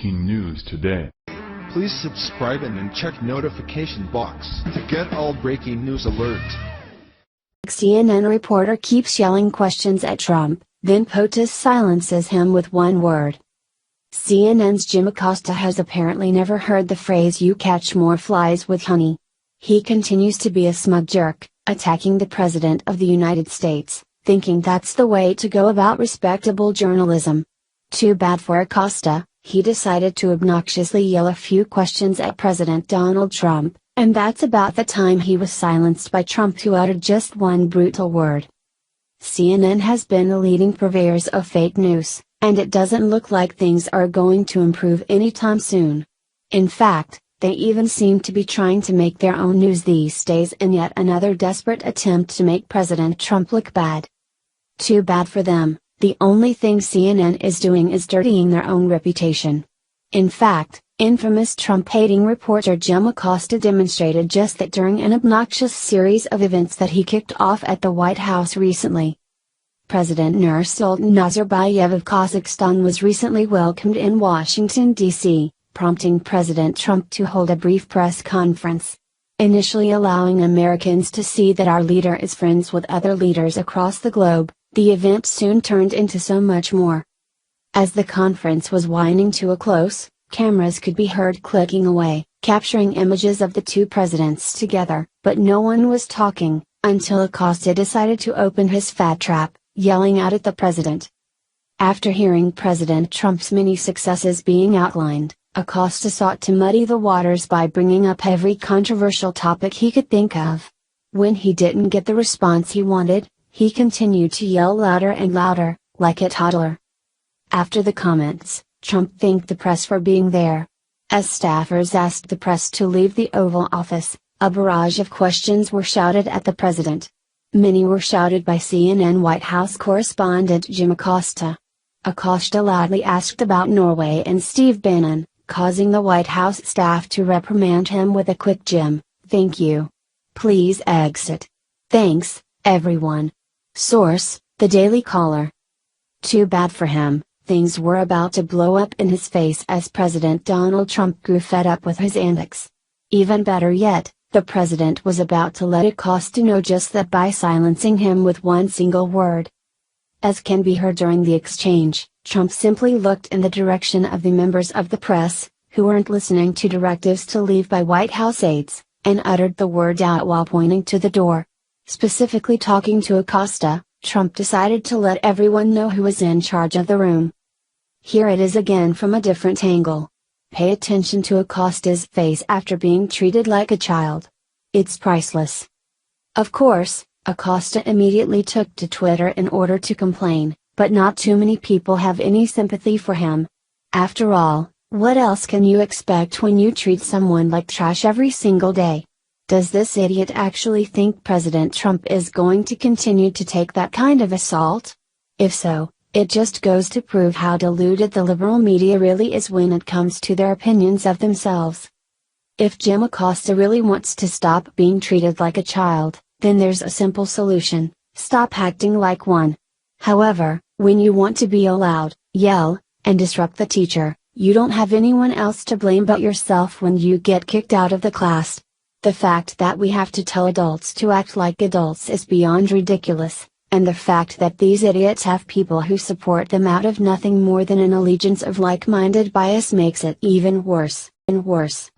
breaking news today. Please subscribe and then check notification box to get all breaking news alerts. CNN reporter keeps yelling questions at Trump, then POTUS silences him with one word. CNN's Jim Acosta has apparently never heard the phrase "you catch more flies with honey." He continues to be a smug jerk, attacking the President of the United States, thinking that's the way to go about respectable journalism. Too bad for Acosta, he decided to obnoxiously yell a few questions at President Donald Trump, and that's about the time he was silenced by Trump, who uttered just one brutal word. CNN has been the leading purveyors of fake news, and it doesn't look like things are going to improve anytime soon. In fact, they even seem to be trying to make their own news these days in yet another desperate attempt to make President Trump look bad. Too bad for them, the only thing CNN is doing is dirtying their own reputation. In fact, infamous Trump-hating reporter Jim Acosta demonstrated just that during an obnoxious series of events that he kicked off at the White House recently. President Nursultan Nazarbayev of Kazakhstan was recently welcomed in Washington, D.C., prompting President Trump to hold a brief press conference. Initially allowing Americans to see that our leader is friends with other leaders across the globe, the event soon turned into so much more. As the conference was winding to a close, cameras could be heard clicking away, capturing images of the two presidents together, but no one was talking, until Acosta decided to open his fat trap, yelling out at the president. After hearing President Trump's many successes being outlined, Acosta sought to muddy the waters by bringing up every controversial topic he could think of. When he didn't get the response he wanted, he continued to yell louder and louder, like a toddler. After the comments, Trump thanked the press for being there. As staffers asked the press to leave the Oval Office, a barrage of questions were shouted at the president. Many were shouted by CNN White House correspondent Jim Acosta. Acosta loudly asked about Norway and Steve Bannon, causing the White House staff to reprimand him with a quick "Jim, thank you. Please exit. Thanks, everyone." Source: The Daily Caller. Too bad for him, things were about to blow up in his face as President Donald Trump grew fed up with his antics. Even better yet, the president was about to let Acosta know just that by silencing him with one single word. As can be heard during the exchange, Trump simply looked in the direction of the members of the press, who weren't listening to directives to leave by White House aides, and uttered the word out while pointing to the door. Specifically talking to Acosta, Trump decided to let everyone know who was in charge of the room. Here it is again from a different angle. Pay attention to Acosta's face after being treated like a child. It's priceless. Of course, Acosta immediately took to Twitter in order to complain, but not too many people have any sympathy for him. After all, what else can you expect when you treat someone like trash every single day? Does this idiot actually think President Trump is going to continue to take that kind of assault? If so, it just goes to prove how deluded the liberal media really is when it comes to their opinions of themselves. If Jim Acosta really wants to stop being treated like a child, then there's a simple solution: stop acting like one. However, when you want to be loud, yell, and disrupt the teacher, you don't have anyone else to blame but yourself when you get kicked out of the class. The fact that we have to tell adults to act like adults is beyond ridiculous, and the fact that these idiots have people who support them out of nothing more than an allegiance of like-minded bias makes it even worse and worse.